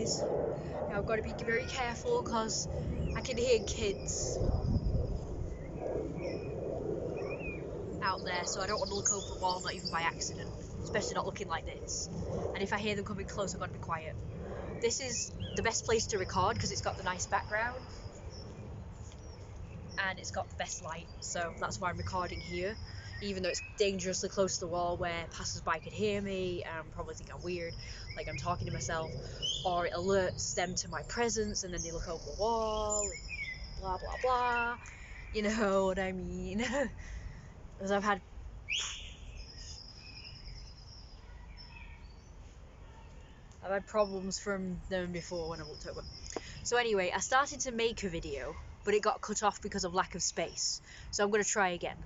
guys. Now I've got to be very careful because I can hear kids out there, so I don't want to look over the wall, not even by accident, especially not looking like this. And if I hear them coming close, I've got to be quiet. This is the best place to record because it's got the nice background and it's got the best light, so that's why I'm recording here, even though it's dangerously close to the wall where passers-by could hear me and probably think I'm weird, like I'm talking to myself, or it alerts them to my presence and then they look over the wall and blah blah blah, you know what I mean. Because I've had problems from them before when I looked over. So anyway, I started to make a video, but it got cut off because of lack of space. So I'm going to try again.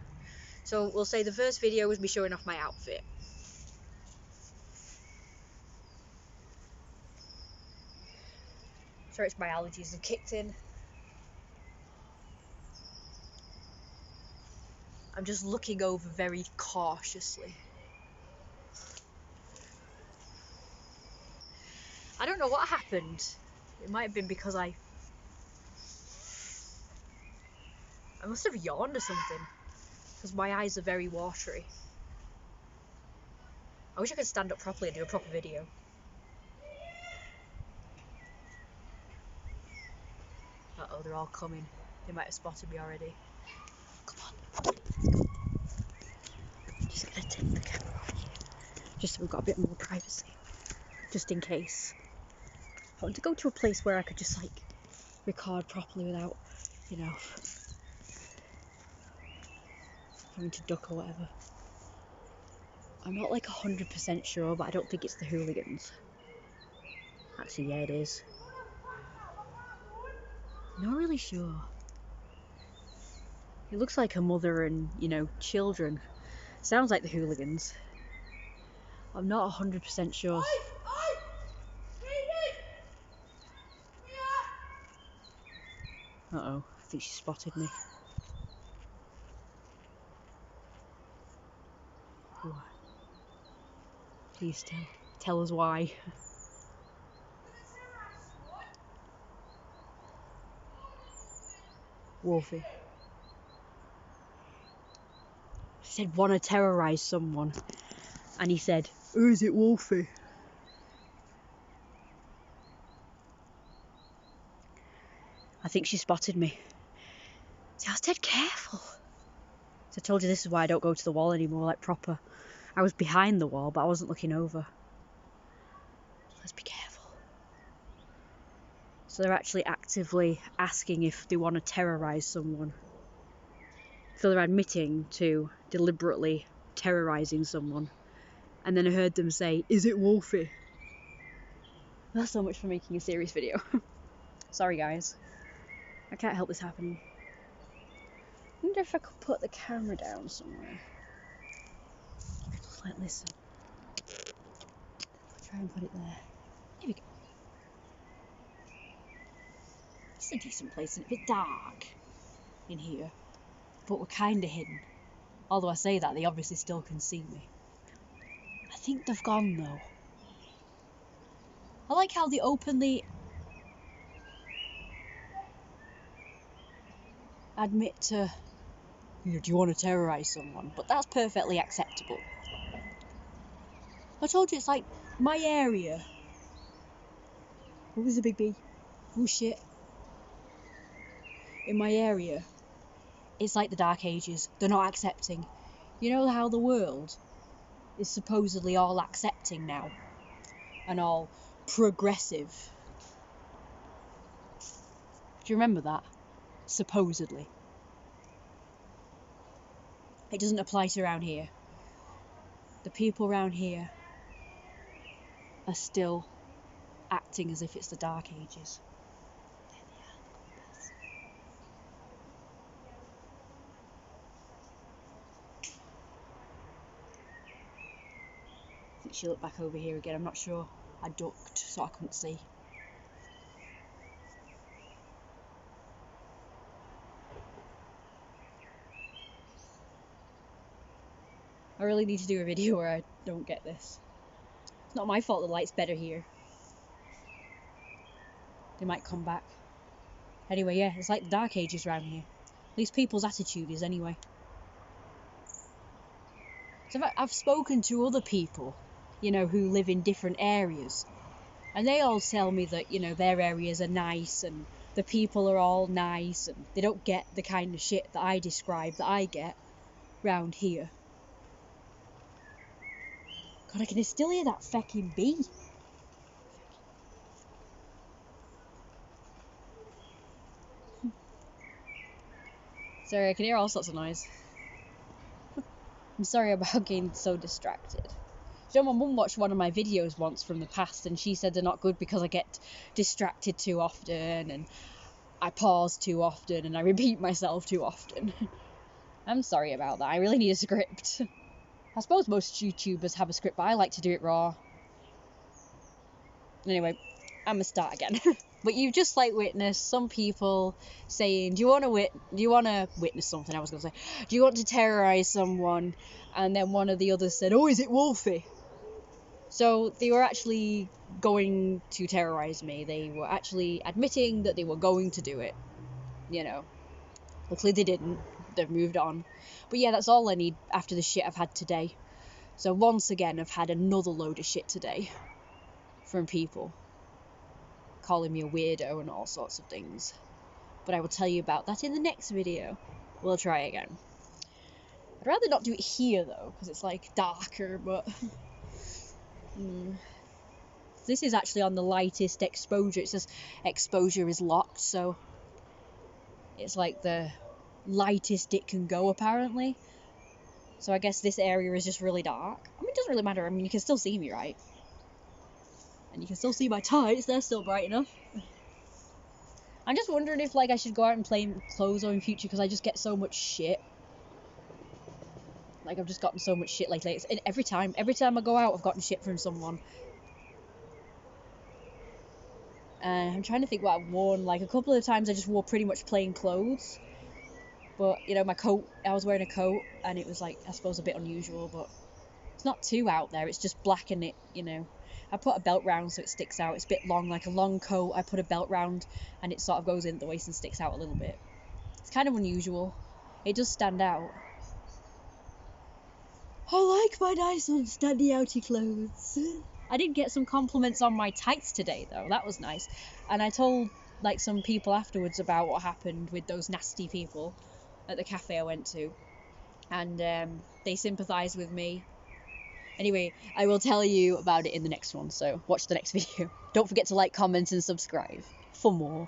So we'll say the first video was me showing off my outfit. Sorry, it's my allergies have kicked in. I'm just looking over very cautiously. I don't know what happened. It might have been because I must have yawned or something, because my eyes are very watery. I wish I could stand up properly and do a proper video. Uh-oh, they're all coming. They might have spotted me already. Come on. I'm just gonna take the camera off here, just so we've got a bit more privacy, just in case. I want to go to a place where I could just like record properly without, you know, having to duck or whatever. I'm not like 100% sure, but I don't think it's the hooligans. Actually, yeah, it is. Not really sure. It looks like a mother and, you know, children. Sounds like the hooligans. I'm not 100% sure. Uh-oh, I think she spotted me. Why? Please tell us why. Wolfie. She said, wanna terrorise someone. And he said, oh, is it Wolfie? I think she spotted me. See, I was dead careful. So I told you this is why I don't go to the wall anymore, like proper. I was behind the wall, but I wasn't looking over. Let's be careful. So they're actually actively asking if they want to terrorise someone. So they're admitting to deliberately terrorising someone. And then I heard them say, is it Wolfie? That's so much for making a serious video. Sorry guys. I can't help this happening. I wonder if I could put the camera down somewhere. Just like listen. I'll try and put it there. Here we go. It's a decent place, and it's a bit dark in here, but we're kind of hidden. Although I say that, they obviously still can see me. I think they've gone though. I like how they openly admit to, you know, do you want to terrorise someone? But that's perfectly acceptable. I told you it's like my area. Oh, there's a big bee. Oh shit. In my area, it's like the Dark Ages. They're not accepting. You know how the world is supposedly all accepting now and all progressive. Do you remember that? Supposedly. It doesn't apply to around here. The people around here are still acting as if it's the Dark Ages. There they are, the compass. I think she looked back over here again, I'm not sure. I ducked so I couldn't see. I really need to do a video where I don't get this. It's not my fault the light's better here. they might come back. Anyway, yeah, it's like the Dark Ages around here. At least people's attitude is, anyway. So I've spoken to other people, you know, who live in different areas, and they all tell me that, you know, their areas are nice and the people are all nice and they don't get the kind of shit that I describe that I get round here. God, I can still hear that fucking bee. Sorry, I can hear all sorts of noise. I'm sorry about getting so distracted. You know, my mum watched one of my videos once from the past and she said they're not good because I get distracted too often and I pause too often and I repeat myself too often. I'm sorry about that. I really need a script. I suppose most YouTubers have a script, but I like to do it raw. Anyway, I'm gonna start again. But you've just like witnessed some people saying, do you want to witness something? I was gonna say, do you want to terrorize someone? And then one of the others said, oh, is it Wolfie? So they were actually going to terrorize me. They were actually admitting that they were going to do it. You know, luckily they didn't. They've moved on. But yeah, that's all I need after the shit I've had today. So once again, I've had another load of shit today from people calling me a weirdo and all sorts of things. But I will tell you about that in the next video. We'll try again. I'd rather not do it here though, because it's like darker, but this is actually on the lightest exposure. It says exposure is locked, so it's like the lightest it can go apparently. So I guess this area is just really dark. I mean, it doesn't really matter. I mean, you can still see me, right? And you can still see my tights. They're still bright enough. I'm just wondering if like I should go out and play clothes in future because I just get so much shit. Like I've just gotten so much shit lately. And every time I go out, I've gotten shit from someone. And I'm trying to think what I've worn. Like a couple of times I just wore pretty much plain clothes. But, you know, my coat, I was wearing a coat and it was like, I suppose a bit unusual, but it's not too out there. It's just black and it, you know, I put a belt round so it sticks out. It's a bit long, like a long coat. I put a belt round and it sort of goes in the waist and sticks out a little bit. It's kind of unusual. It does stand out. I like my nice standy outy clothes. I did get some compliments on my tights today though. That was nice. And I told like some people afterwards about what happened with those nasty people at the cafe I went to. And they sympathised with me. Anyway, I will tell you about it in the next one, so watch the next video. Don't forget to like, comment and subscribe for more.